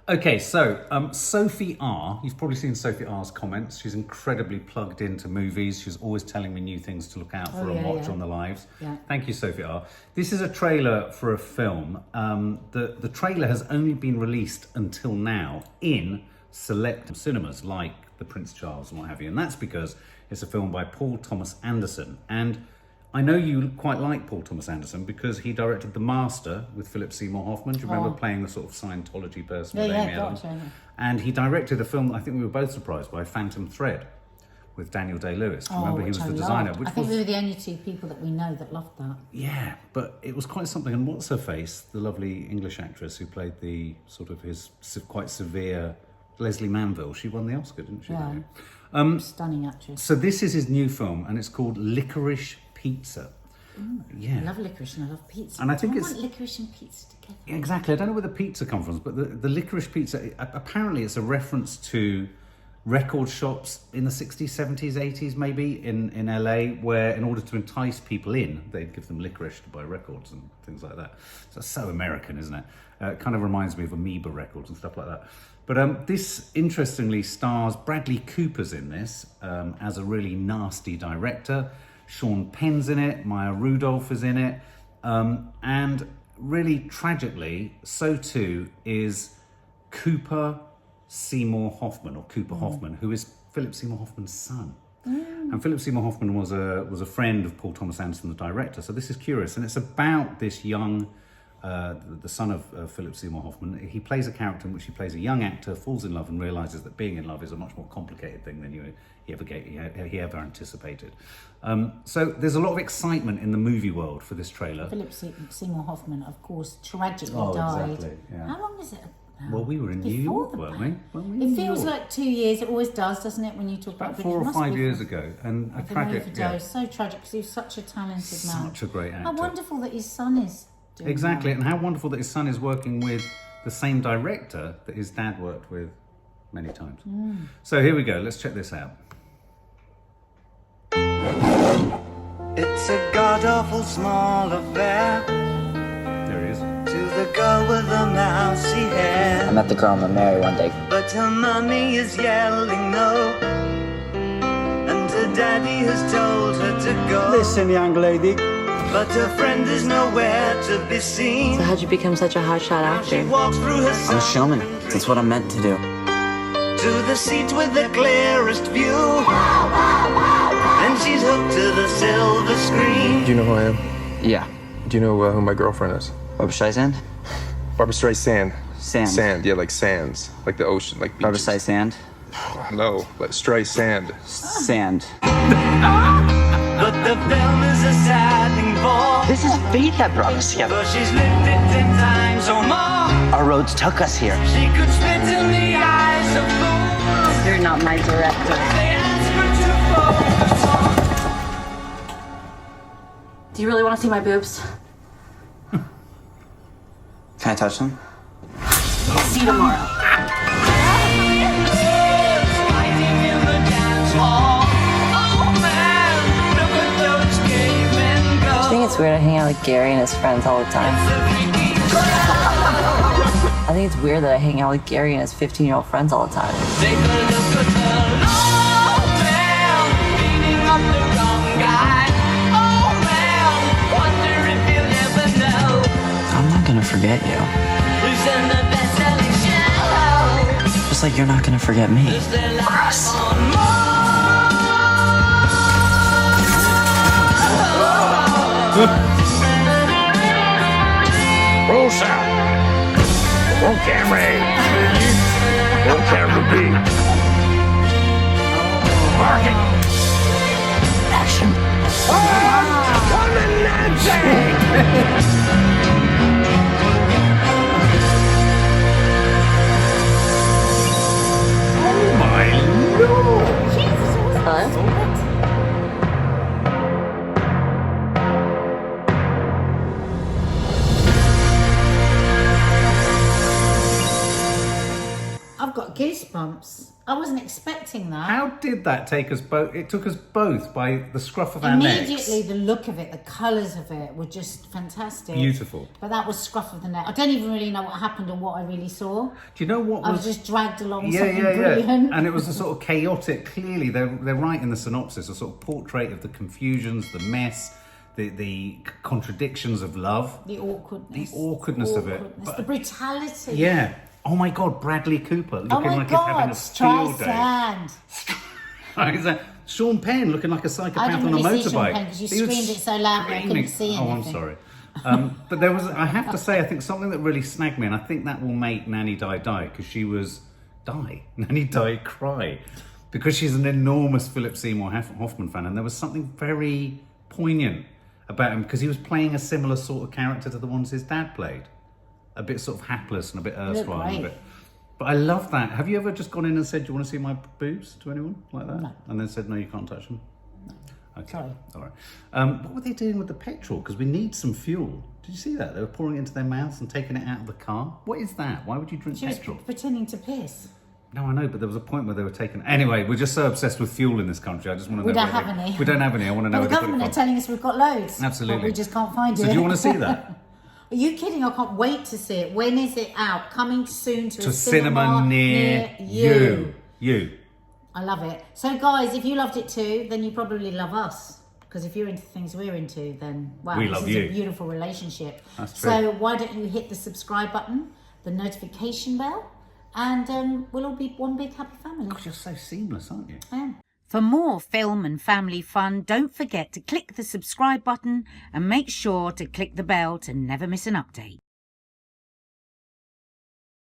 Okay, so Sophie R. You've probably seen Sophie R.'s comments. She's incredibly plugged into movies. She's always telling me new things to look out for and watch on the lives. Yeah. Thank you, Sophie R. This is a trailer for a film. The trailer has only been released until now in select cinemas like the Prince Charles and what have you. And that's because it's a film by Paul Thomas Anderson. And I know you quite like Paul Thomas Anderson because he directed The Master with Philip Seymour Hoffman. Do you remember playing the sort of Scientology person with Amy Adams? Gotcha. And he directed a film I think we were both surprised by, Phantom Thread, with Daniel Day-Lewis. Remember, he was the designer. I think we were the only two people that we know that loved that. Yeah, but it was quite something. And what's her face? The lovely English actress who played the sort of his quite severe Leslie Manville. She won the Oscar, didn't she? Yeah. Stunning actress. So this is his new film, and it's called Licorice Pizza. I love licorice and I love pizza. And I think want licorice and pizza together. Exactly. I don't know where the pizza comes from, but the licorice pizza, apparently it's a reference to record shops in the 60s, 70s, 80s maybe in LA, where in order to entice people in, they'd give them licorice to buy records and things like that. So it's so American, isn't it? It kind of reminds me of Amoeba Records and stuff like that. But this, interestingly, stars Bradley Cooper's in this as a really nasty director. Sean Penn's in it, Maya Rudolph is in it. And really tragically, so too is Cooper Seymour Hoffman, or Cooper Hoffman, who is Philip Seymour Hoffman's son. And Philip Seymour Hoffman was a friend of Paul Thomas Anderson, the director. So this is curious. And it's about this young, the son of Philip Seymour Hoffman. He plays a character in which he plays a young actor, falls in love and realises that being in love is a much more complicated thing than he ever anticipated. So there's a lot of excitement in the movie world for this trailer. Philip Seymour Hoffman, of course, tragically died. Exactly, yeah. How long is it? Well, we were in New York, weren't we? It feels like 2 years. It always does, doesn't it, when you talk about 4 or 5 years ago, and a tragic. So tragic because he was such a talented man. Such a great actor. How wonderful that his son is doing exactly, that. and how wonderful that his son is working with the same director that his dad worked with many times. So here we go. Let's check this out. It's a god-awful small affair. There he is. To the girl with the mousy hair. I met the girl I'm gonna marry one day. But her mummy is yelling no. And her daddy has told her to go. Listen, young lady. But her friend is nowhere to be seen. So how'd you become such a hotshot She actor? walks through her I'm a showman. That's what I'm meant to do. to the seat with the clearest view. And she's hooked to the silver screen. Do you know who I am? Yeah. Do you know who my girlfriend is? Barbra Streisand? Barbra Streisand. Sand. Sand, yeah, like sands. Like the ocean, like Barbra beaches. Streisand? No, like Streisand. Sand. But the film is a sad thing for. This is fate that brought us together. But she's lived it 10 times or more. Our roads took us here. She could spit in the eyes of fools. You're not my director. They ask her to focus on. Do you really want to see my boobs? Can I touch them? See you tomorrow. Fighting in the dance hall. Oh man, look at those cavemen go. I think it's weird I hang out with Gary and his friends all the time. I think it's weird that I hang out with Gary and his 15-year-old friends all the time. Take a look at the long man beating up the wrong guy. Oh man, wonder if you'll ever know I'm not gonna forget you. who's in the best-selling show. Just like you're not gonna forget me. Is there life Gross. on Roll sound. Roll camera A. Roll camera B. Marking. Action. Come and Nancy! Oh my lord! Hello? I've got goosebumps. I wasn't expecting that. How did that take us both? It took us both by the scruff of our necks. Immediately, the look of it, the colours of it were just fantastic. Beautiful. But that was scruff of the neck. I don't even really know what happened or what I really saw. Do you know what I was was... just dragged along something brilliant. And it was a sort of chaotic, clearly, they're right in the synopsis, a sort of portrait of the confusions, the mess, the contradictions of love. The awkwardness. The awkwardness of it. The brutality. Yeah. Oh my God, Bradley Cooper looking Oh my like he's having God, a field day. Streisand. Sean Penn looking like a I psychopath didn't on a really see Sean motorbike. Penn because you He was screamed it so loudly I couldn't screaming. see anything. Oh, I'm sorry. But there was, I have to say, I think something that really snagged me, and I think that will make Nanny Di die, because she was Nanny Di cry, because she's an enormous Philip Seymour Hoffman fan, and there was something very poignant about him, because he was playing a similar sort of character to the ones his dad played. A bit sort of hapless and a bit erstwhile. And a great. bit. But I love that. Have you ever just gone in and said, do you want to see my boobs to anyone like that? No. And then said, no, you can't touch them? No. Okay. Sorry. All right. What were they doing with the petrol? Because we need some fuel. Did you see that? They were pouring it into their mouths and taking it out of the car. What is that? Why would you drink She was petrol? pretending to piss. No, I know, but there was a point where they were taking... Anyway, we're just so obsessed with fuel in this country. I just want to know... We don't where have any. We don't have any. I want to know But the where they put government it are from. telling us we've got loads. Absolutely. But we just can't find it. So do you want to see that? Are you kidding? I can't wait to see it. When is it out? Coming soon to a cinema near you. I love it. So guys, if you loved it too, then you probably love us. Because if you're into things we're into, then wow, We this love is you. a beautiful relationship. That's true. So why don't you hit the subscribe button, the notification bell, and we'll all be one big happy family. God, you're so seamless, aren't you? I am. For more film and family fun, don't forget to click the subscribe button and make sure to click the bell to never miss an update.